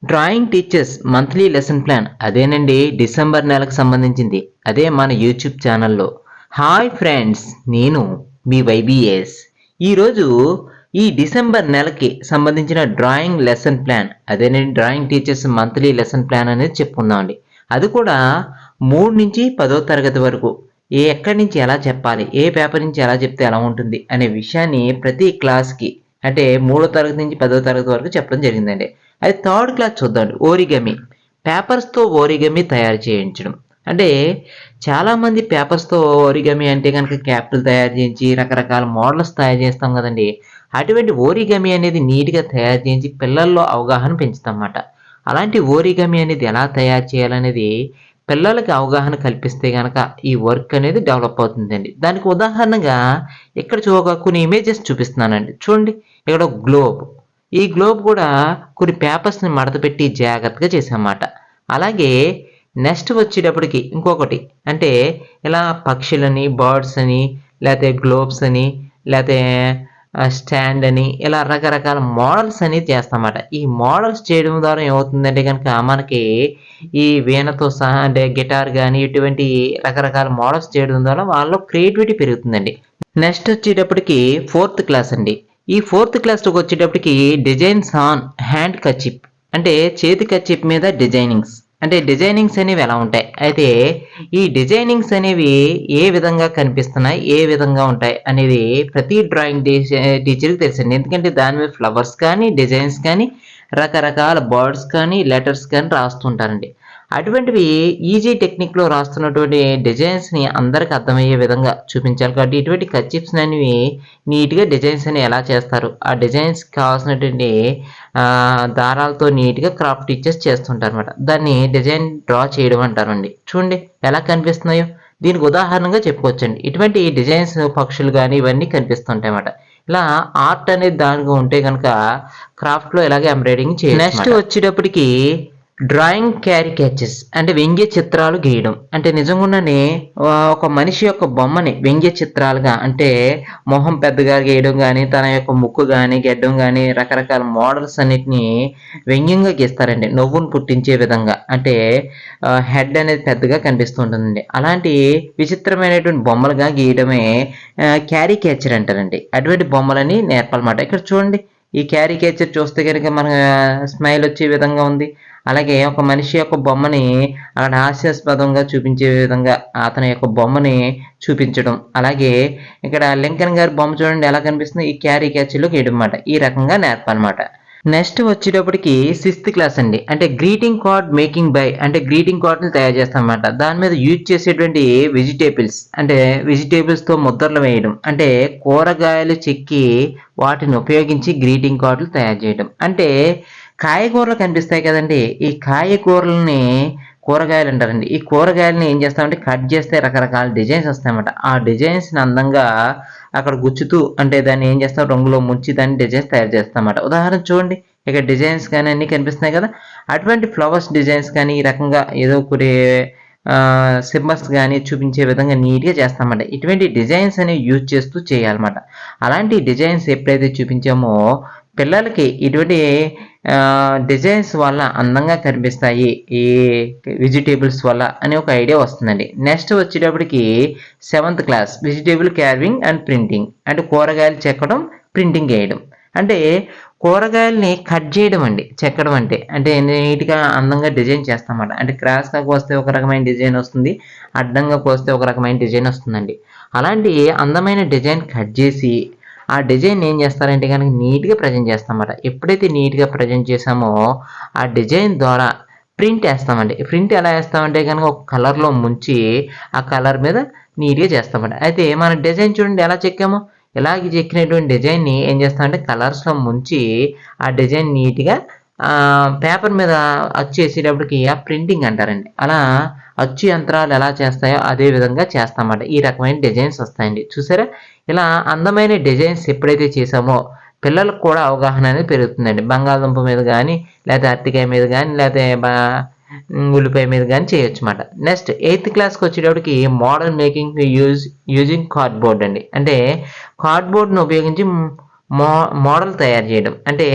Drawing teachers monthly lesson plan అదేనండి December నెలకు సంబంధించింది. అదే మన యూట్యూబ్ ఛానల్లో. హాయ్ ఫ్రెండ్స్, నేను మీ వైబిఎస్. ఈరోజు ఈ డిసెంబర్ నెలకి సంబంధించిన డ్రాయింగ్ లెసన్ ప్లాన్ అదేనండి drawing teachers monthly lesson plan అనేది చెప్పుకుందామండి. అది కూడా 3 నుంచి 10వ తరగతి వరకు ఎక్కడి నుంచి ఎలా చెప్పాలి, ఏ పేపర్ నుంచి ఎలా చెప్తే ఎలా ఉంటుంది అనే విషయాన్ని ప్రతి క్లాస్కి అంటే 3వ తరగతి నుంచి 10వ తరగతి వరకు చెప్పడం జరిగిందండి. అది థర్డ్ క్లాస్ చూద్దాం. ఓరిగమి, పేపర్స్తో ఓరిగమి తయారు చేయించడం. అంటే చాలామంది పేపర్స్తో ఓరిగమి అంటే కనుక క్యాప్లు తయారు చేయించి రకరకాల మోడల్స్ తయారు చేస్తాం కదండి. అటువంటి ఓరిగమి అనేది నీట్గా తయారు చేయించి పిల్లల్లో అవగాహన పెంచుతాం అన్నమాట. అలాంటి ఓరిగమి అనేది ఎలా తయారు చేయాలనేది పిల్లలకి అవగాహన కల్పిస్తే కనుక ఈ వర్క్ అనేది డెవలప్ అవుతుందండి. దానికి ఉదాహరణగా ఇక్కడ కొన్ని ఇమేజెస్ చూపిస్తున్నానండి. చూడండి, ఇక్కడ గ్లోబ్. ఈ గ్లోబ్ కూడా కొన్ని పేపర్స్ని మడత పెట్టి జాగ్రత్తగా చేసామన్నమాట. అలాగే నెక్స్ట్ వచ్చేటప్పటికి ఇంకొకటి అంటే ఇలా పక్షులని, బర్డ్స్ అని, లేకపోతే గ్లోబ్స్ అని, లేకపోతే స్టాండ్ అని, ఇలా రకరకాల మోడల్స్ అని చేస్తామన్నమాట. ఈ మోడల్స్ చేయడం ద్వారా ఏమవుతుందంటే కనుక మనకి ఈ వీణతో సహా అంటే గిటార్ కానీ ఇటువంటి రకరకాల మోడల్స్ చేయడం ద్వారా వాళ్ళలో క్రియేటివిటీ పెరుగుతుందండి. నెక్స్ట్ వచ్చేటప్పటికి 4th క్లాస్ అండి. ఈ 4th క్లాస్‌లోకి వచ్చేటప్పటికి డిజైన్స్ ఆన్ హ్యాండ్ కర్చీఫ్ అంటే చేతి కర్చీఫ్ మీద డిజైనింగ్స్. అంటే డిజైనింగ్స్ అనేవి ఎలా ఉంటాయి? అయితే ఈ డిజైనింగ్స్ అనేవి ఏ విధంగా కనిపిస్తున్నాయి, ఏ విధంగా ఉంటాయి అనేది ప్రతి డ్రాయింగ్ టీచర్‌కి తెలుసండి. ఎందుకంటే దాని మీద ఫ్లవర్స్ కానీ, డిజైన్స్ కానీ, రకరకాల బర్డ్స్ కానీ, లెటర్స్ కానీ రాస్తుంటారండి. అటువంటివి ఈజీ టెక్నిక్‌లో రాస్తున్నటువంటి డిజైన్స్‌ని అందరికి అర్థమయ్యే విధంగా చూపించాలి కాబట్టి ఇటువంటి కర్చీఫ్స్ అనేవి నీట్‌గా డిజైన్స్ అని ఎలా చేస్తారు, ఆ డిజైన్స్‌కి కావాల్సినటువంటి దారాలతో నీట్‌గా క్రాఫ్ట్ టీచర్స్ చేస్తుంటారనమాట. దాన్ని డిజైన్ డ్రా చేయడం అంటారండి. చూడండి ఎలా కనిపిస్తున్నాయో. దీనికి ఉదాహరణగా చెప్పుకోవచ్చండి. ఇటువంటి డిజైన్స్ పక్షులు కానీ ఇవన్నీ కనిపిస్తుంటాయన్నమాట. ఇలా ఆర్ట్ అనేది దానిగా ఉంటే కనుక క్రాఫ్ట్‌లో ఇలాగే ఎంబ్రాయిడింగ్ చేయొచ్చు. నెక్స్ట్ వచ్చేటప్పటికి డ్రాయింగ్ క్యారికేచర్స్ అంటే వ్యంగ్య చిత్రాలు గీయడం. అంటే నిజంగానే ఒక మనిషి యొక్క బొమ్మని వ్యంగ్య చిత్రాలుగా అంటే మొహం పెద్దగా గీయడం కానీ, తన యొక్క ముక్కు కానీ, గెడ్డం కానీ రకరకాల మోడల్స్ అన్నిటిని వ్యంగ్యంగా గీస్తారండి. నవ్వును పుట్టించే విధంగా అంటే హెడ్ అనేది పెద్దగా కనిపిస్తూ ఉంటుందండి. అలాంటి విచిత్రమైనటువంటి బొమ్మలుగా గీయడమే క్యారికేచర్ అంటారండి. అటువంటి బొమ్మలని నేర్పాలన్నమాట. ఇక్కడ చూడండి, ఈ క్యారికేచర్ చూస్తే కనుక మన స్మైల్ వచ్చే విధంగా ఉంది. అలాగే ఒక మనిషి యొక్క బొమ్మని అక్కడ హాస్యాస్పదంగా చూపించే విధంగా అతని యొక్క బొమ్మని చూపించడం. అలాగే ఇక్కడ లింకన్ గారి బొమ్మ చూడండి ఎలా కనిపిస్తుంది, ఈ క్యారికేచర్లో గీయడం అన్నమాట. ఈ రకంగా నేర్పాలన్నమాట. నెక్స్ట్ వచ్చేటప్పటికి 6th క్లాస్ అండి. అంటే గ్రీటింగ్ కార్డ్ మేకింగ్ బై అంటే గ్రీటింగ్ కార్డ్ని తయారు చేస్తాం అన్నమాట. దాని మీద యూజ్ చేసేటువంటి వెజిటేబుల్స్ అంటే వెజిటేబుల్స్తో ముద్రలు వేయడం. అంటే కూరగాయలు చెక్కి వాటిని ఉపయోగించి గ్రీటింగ్ కార్డులు తయారు చేయడం. అంటే కాయగూరలు కనిపిస్తాయి కదండి, ఈ కాయగూరలని కూరగాయలు అంటారండి. ఈ కూరగాయలని ఏం చేస్తామంటే కట్ చేస్తే రకరకాల డిజైన్స్ వస్తాయన్నమాట. ఆ డిజైన్స్ని అందంగా అక్కడ గుచ్చుతూ అంటే దాన్ని ఏం చేస్తాం రంగులో ముంచి దాన్ని డిజైన్స్ తయారు చేస్తామన్నమాట. ఉదాహరణ చూడండి, ఇక్కడ డిజైన్స్ కానీ అన్నీ కనిపిస్తున్నాయి కదా. అటువంటి ఫ్లవర్స్ డిజైన్స్ కానీ ఈ రకంగా ఏదో ఒకటి సింబల్స్ కానీ చూపించే విధంగా నీట్గా చేస్తామన్నమాట. ఇటువంటి డిజైన్స్ అనేవి యూజ్ చేస్తూ చేయాలన్నమాట. అలాంటి డిజైన్స్ ఎప్పుడైతే చూపించామో పిల్లలకి ఇటువంటి డిజైన్స్ వల్ల అందంగా కనిపిస్తాయి ఈ వెజిటేబుల్స్ వల్ల అని ఒక ఐడియా వస్తుందండి. నెక్స్ట్ వచ్చేటప్పటికి 7th class vegetable craving and printing అంటే కూరగాయలు చెక్కడం, ప్రింటింగ్ వేయడం. అంటే కూరగాయలని కట్ చేయడం అండి. చెక్కడం అంటే నీట్గా అందంగా డిజైన్ చేస్తామన్నమాట. అంటే క్రాస్గా కోస్తే ఒక రకమైన డిజైన్ వస్తుంది, అడ్డంగా కోస్తే ఒక రకమైన డిజైన్ వస్తుందండి. అలాంటి అందమైన డిజైన్ కట్ చేసి ఆ డిజైన్ ఏం చేస్తారంటే కనుక నీట్గా ప్రజెంట్ చేస్తామన్నమాట. ఎప్పుడైతే నీట్గా ప్రజెంట్ చేసామో ఆ డిజైన్ ద్వారా ప్రింట్ వేస్తామండి. ప్రింట్ ఎలా వేస్తామంటే కనుక ఒక కలర్లో ముంచి ఆ కలర్ మీద నీట్గా చేస్తామండి. అయితే మన డిజైన్ చూడండి ఎలా చెక్కామో. ఇలాగ చెక్కినటువంటి డిజైన్ని ఏం చేస్తామంటే కలర్స్లో ముంచి ఆ డిజైన్ నీట్గా పేపర్ మీద అచ్చేసేటప్పటికి ఆ ప్రింటింగ్ అంటారండి. అలా అచ్చు యంత్రాలు ఎలా చేస్తాయో అదే విధంగా చేస్తామన్నమాట. ఈ రకమైన డిజైన్స్ వస్తాయండి. చూసారా, ఇలా అందమైన డిజైన్స్ ఎప్పుడైతే చేసామో పిల్లలకు కూడా అవగాహన అనేది పెరుగుతుందండి. బంగాళదుంప మీద కానీ, లేకపోతే అరటికాయ మీద కానీ, లేకపోతే ఉల్లిపాయ మీద కానీ చేయొచ్చు అన్నమాట. నెక్స్ట్ 8th క్లాస్కి వచ్చేటప్పటికి మోడల్ మేకింగ్ యూజింగ్ కార్డ్బోర్డ్ అండి. అంటే కార్డ్బోర్డ్ను ఉపయోగించి మోడల్ తయారు చేయడం. అంటే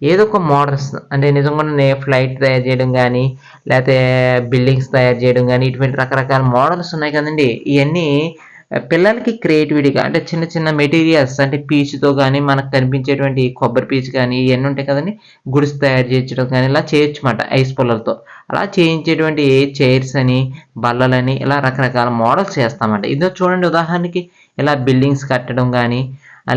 ఏదో ఒక మోడల్స్ అంటే నిజంగానే ఫ్లైట్ తయారు చేయడం కానీ, లేకపోతే బిల్డింగ్స్ తయారు చేయడం కానీ, ఇటువంటి రకరకాల మోడల్స్ ఉన్నాయి కదండీ! ఇయన్నీ పిల్లలకి క్రియేటివిటీగా అంటే చిన్న చిన్న మెటీరియల్స్ అంటే పీచుతో కానీ, మనకు కనిపించేటువంటి కొబ్బరి పీచు కానీ, ఇయన్నీ ఉంటాయి కదండీ! గుడిసె తయారు చేయించడం కానీ ఇలా చేయొచ్చమాట ఐస్ పుల్లలతో. అలా చేయించేటువంటి చైర్స్ అని, బల్లలని ఇలా రకరకాల మోడల్స్ చేస్తామండి. ఇదో చూడండి ఉదాహరణకి ఇలా బిల్డింగ్స్ కట్టడం గానీ,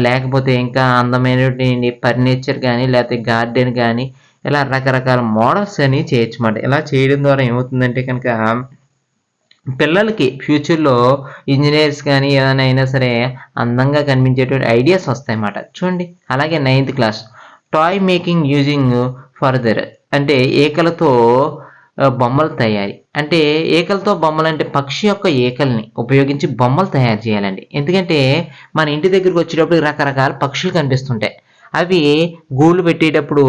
లేకపోతే ఇంకా అందమైనటువంటి ఫర్నిచర్ గానీ, లేకపోతే గార్డెన్ గానీ, ఇలా రకరకాల మోడల్స్ అని చేయొచ్చమాట. ఇలా చేయడం ద్వారా ఏమవుతుందంటే కనుక పిల్లలకి ఫ్యూచర్‌లో ఇంజినీర్స్ కానీ ఏదైనా అయినా సరే అందంగా కనిపించేటువంటి ఐడియాస్ వస్తాయన్నమాట. చూడండి అలాగే ninth class toy making using further అంటే ఏకలతో బొమ్మల తయారీ. అంటే ఏకలతో బొమ్మలంటే పక్షి యొక్క ఏకల్ని ఉపయోగించి బొమ్మలు తయారు చేయాలండి. ఎందుకంటే మన ఇంటి దగ్గరికి వచ్చేటప్పుడు రకరకాల పక్షులు కనిపిస్తుంటాయి. అవి గూళ్ళు పెట్టేటప్పుడు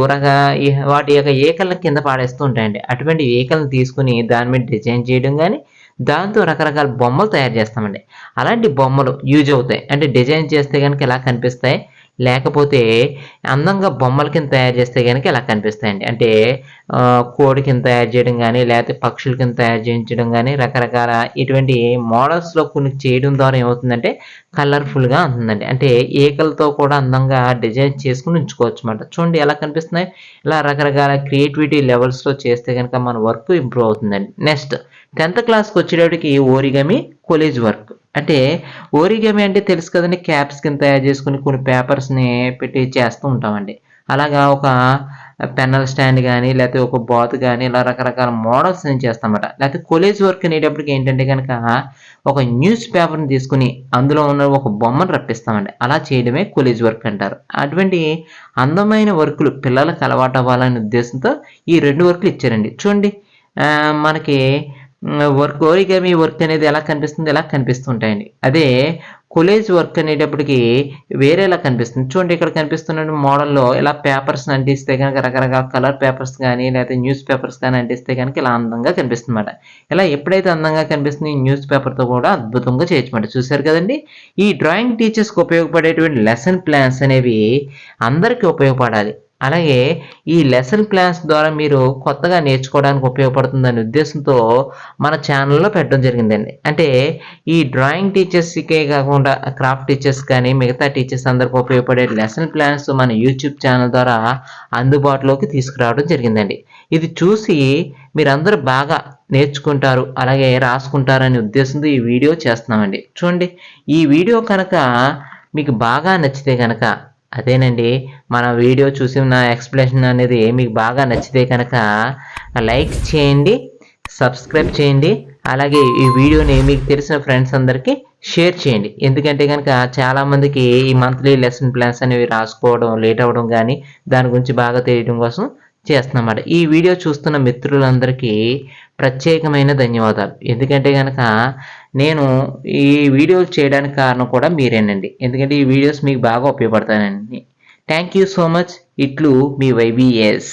వాటి యొక్క ఏకలను కింద పాడేస్తూ ఉంటాయండి. అటువంటి ఏకలను తీసుకొని దాని మీద డిజైన్ చేయడం గానీ, దాంతో రకరకాల బొమ్మలు తయారు చేస్తామండి. అలాంటి బొమ్మలు యూజ్ అవుతాయి. అంటే డిజైన్ చేస్తే గనుక ఇలా కనిపిస్తాయి. లేకపోతే అందంగా బొమ్మల కింద తయారు చేస్తే గనుక ఇలా కనిపిస్తాయండి. అంటే కోడి కింద తయారు చేయడం గానీ, లేకపోతే పక్షుల కింద తయారు చేయించడం గానీ, రకరకాల ఇటువంటి మోడల్స్‌లో కొన్ని చేయడం ద్వారా ఏమవుతుందంటే కలర్‌ఫుల్‌గా ఉంటుందండి. అంటే ఏకలతో కూడా అందంగా డిజైన్ చేసుకొని ఉంచుకోవచ్చమాట. చూడండి ఎలా కనిపిస్తున్నాయి. ఇలా రకరకాల క్రియేటివిటీ లెవెల్స్‌లో చేస్తే గనుక మన వర్క్ ఇంప్రూవ్ అవుతుందండి. నెక్స్ట్ 10థ్ క్లాస్‌కి వచ్చేటప్పటికి ఓరిగమి, కొలేజ్ వర్క్. అంటే ఓరిగమి అంటే తెలుసు కదండీ! క్యాప్స్ కింద తయారు చేసుకొని కొన్ని పేపర్స్‌ని పెట్టి చేస్తూ ఉంటామండి. అలాగా ఒక పెన్నుల స్టాండ్ గానీ, లేకపోతే ఒక బాతు గానీ ఇలా రకరకాల మోడల్స్ నేను చేస్తామట. లేకపోతే కొలేజ్ వర్క్ అనేటప్పటికి ఏంటంటే గనక ఒక న్యూస్ పేపర్‌ని తీసుకొని అందులో ఉన్న ఒక బొమ్మను రప్పిస్తామండి. అలా చేయడమే కొలేజ్ వర్క్ అంటారు. అటువంటి అందమైన వర్కులు పిల్లలకు అలవాటవ్వాలనే ఉద్దేశంతో ఈ 2 వర్కులు ఇచ్చారండి. చూడండి మనకి ఓరిగమి వర్క్ అనేది ఎలా కనిపిస్తుంది? ఇలా కనిపిస్తూ ఉంటాయండి. అదే కొలేజ్ వర్క్ అనేటప్పటికి వేరేలా కనిపిస్తుంది. చూడండి ఇక్కడ కనిపిస్తున్న మోడల్‌లో ఇలా పేపర్స్‌ని అంటిస్తే గనక రకరకాల కలర్ పేపర్స్ గానీ, లేకపోతే న్యూస్ పేపర్స్ గానీ అంటిస్తే గనక ఇలా అందంగా కనిపిస్తుందన్నమాట. ఇలా ఎప్పుడైతే అందంగా కనిపిస్తుందో ఈ న్యూస్ పేపర్‌తో కూడా అద్భుతంగా చేయొచ్చన్నమాట. చూసారు కదండీ! ఈ డ్రాయింగ్ టీచర్స్‌కి ఉపయోగపడేటువంటి లెసన్ ప్లాన్స్ అనేవి అందరికీ ఉపయోగపడాలి. అలాగే ఈ లెసన్ ప్లాన్స్ ద్వారా మీరు కొత్తగా నేర్చుకోవడానికి ఉపయోగపడుతుందనే ఉద్దేశంతో మన ఛానల్‌లో పెట్టడం జరిగిందండి. అంటే ఈ డ్రాయింగ్ టీచర్స్‌కే కాకుండా క్రాఫ్ట్ టీచర్స్ కానీ, మిగతా టీచర్స్ అందరికి ఉపయోగపడే లెసన్ ప్లాన్స్ మన యూట్యూబ్ ఛానల్ ద్వారా అందుబాటులోకి తీసుకురావడం జరిగిందండి. ఇది చూసి మీరందరూ బాగా నేర్చుకుంటారు, అలాగే రాసుకుంటారనే ఉద్దేశంతో ఈ వీడియో చేస్తున్నామండి. చూడండి ఈ వీడియో కనుక మీకు బాగా నచ్చితే గనక అదేనండి మన వీడియో చూసి నా ఎక్స్‌ప్లనేషన్ అనేది మీకు బాగా నచ్చితే కనుక లైక్ చేయండి, సబ్స్క్రైబ్ చేయండి. అలాగే ఈ వీడియోని మీకు తెలిసిన ఫ్రెండ్స్ అందరికీ షేర్ చేయండి. ఎందుకంటే గనక చాలామందికి ఈ మంత్లీ లెసన్ ప్లాన్స్ అనేవి రాసుకోవడం లేట్ అవ్వడం గానీ, దాని గురించి బాగా తెలియడం కోసం చేస్తున్నామాట. ఈ వీడియో చూస్తున్న మిత్రులందరికీ ప్రత్యేకమైన ధన్యవాదాలు. ఎందుకంటే గనక నేను ఈ వీడియోలు చేయడానికి కారణం కూడా మీరేనండి. ఎందుకంటే ఈ వీడియోస్ మీకు బాగా ఉపయోగపడతాయండి. Thank you so much. ఇట్లు మీ వైబీఎస్.